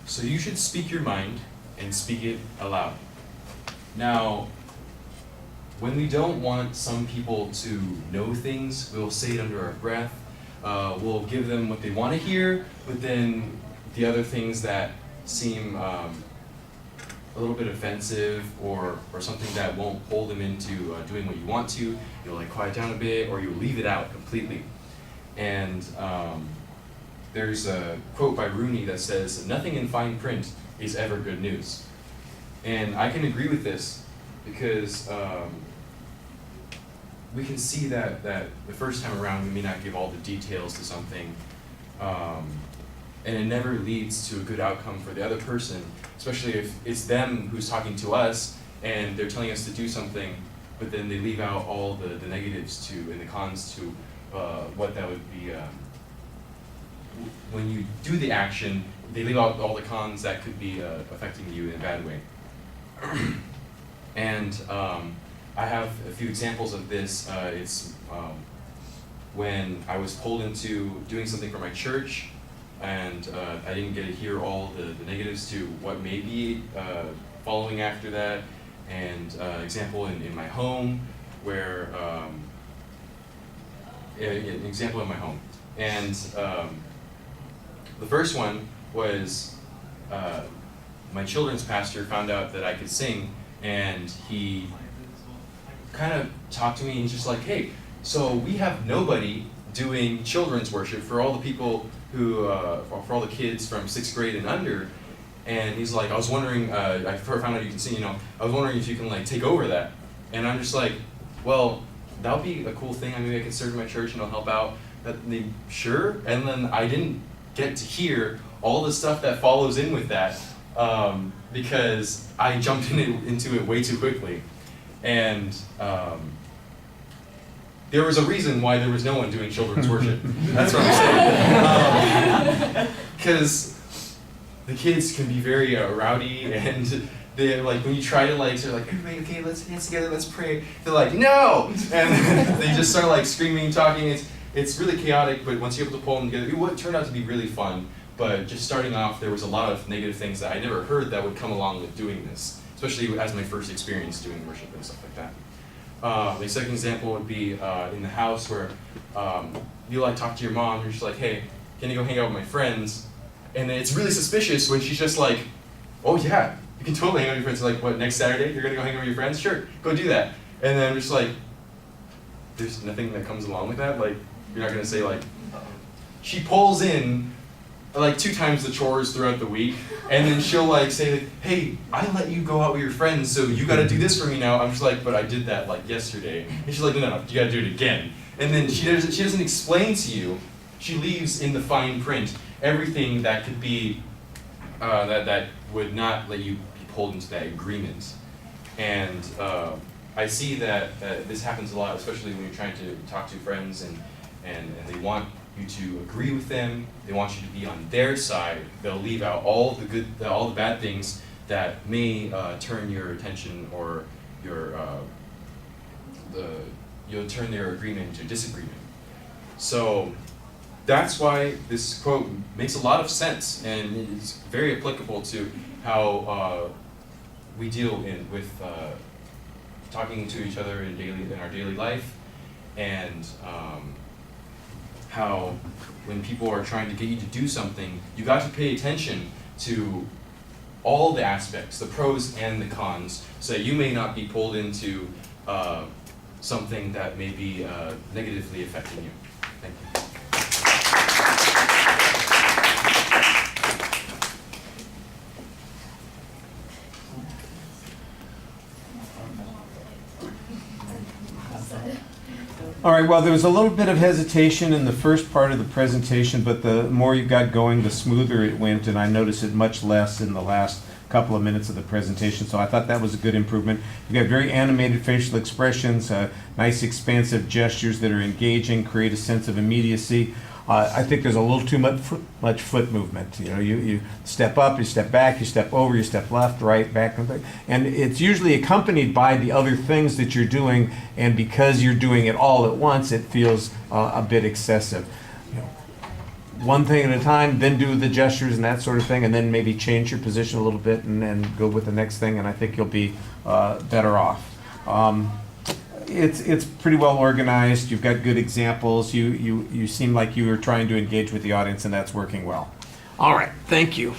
So you should speak your mind and speak it aloud. Now, when we don't want some people to know things, we'll say it under our breath. We'll give them what they want to hear, but then the other things that seem a little bit offensive or something that won't pull them into doing what you want to, you'll like quiet down a bit or you'll leave it out completely. And there's a quote by Rooney that says, "Nothing in fine print is ever good news." And I can agree with this because we can see that the first time around we may not give all the details to something, and it never leads to a good outcome for the other person, especially if it's them who's talking to us and they're telling us to do something, but then they leave out all the negatives to and the cons to what that would be. When you do the action, they leave out all the cons that could be affecting you in a bad way. And I have a few examples of this. It's when I was pulled into doing something for my church, and I didn't get to hear all the negatives to what may be following after that. And example in my home, where an example in my home. And the first one was my children's pastor found out that I could sing, and he kind of talked to me and he's just like, "Hey, so we have nobody doing children's worship for all the people who, for all the kids from 6th grade and under." And he's like, "I was wondering, I found out you can sing, I was wondering if you can like take over that." And I'm just like, "Well, that would be a cool thing. I mean, I could serve in my church and I'll help out." Sure. And then I didn't get to hear all the stuff that follows in with that because I jumped into it way too quickly. And there was a reason why there was no one doing children's worship. That's what I'm saying. Because the kids can be very rowdy, and they're like, when you try to like, they're like, "Everybody, okay, let's dance together, let's pray." They're like, "No!" And they just start like screaming, talking. It's really chaotic, but once you're able to pull them together, it turned out to be really fun. But just starting off, there was a lot of negative things that I never heard that would come along with doing this, especially as my first experience doing worship and stuff like that. The second example would be in the house where you like talk to your mom, you're just like, "Hey, can you go hang out with my friends?" And then it's really suspicious when she's just like, "Oh yeah, you can totally hang out with your friends." Like, "What, next Saturday you're gonna go hang out with your friends? Sure, go do that." And then I'm just like, there's nothing that comes along with that. Like, you're not gonna say like, she pulls in like 2 times the chores throughout the week, and then she'll like say like, "Hey, I let you go out with your friends, so you gotta do this for me now." I'm just like, "But I did that like yesterday." And she's like, "No, you gotta do it again." And then she doesn't explain to you. She leaves in the fine print everything that could be that would not let you be pulled into that agreement. And I see that this happens a lot, especially when you're trying to talk to friends and they want you to agree with them. They want you to be on their side. They'll leave out all the bad things that may turn your attention or you'll turn their agreement into disagreement. So that's why this quote makes a lot of sense, and it's very applicable to how we deal with talking to each other in our daily life, and how when people are trying to get you to do something, you got to pay attention to all the aspects, the pros and the cons, so that you may not be pulled into something that may be negatively affecting you. Thank you. All right, well, there was a little bit of hesitation in the first part of the presentation, but the more you got going, the smoother it went, and I noticed it much less in the last couple of minutes of the presentation, so I thought that was a good improvement. You got very animated facial expressions, nice expansive gestures that are engaging, create a sense of immediacy. I think there's a little too much foot movement. You know, you step up, you step back, you step over, you step left, right, back, and it's usually accompanied by the other things that you're doing. And because you're doing it all at once, it feels a bit excessive. You know, one thing at a time, then do the gestures and that sort of thing, and then maybe change your position a little bit and go with the next thing, and I think you'll be better off. It's pretty well organized. You've got good examples. You seem like you were trying to engage with the audience, and that's working well. All right, thank you.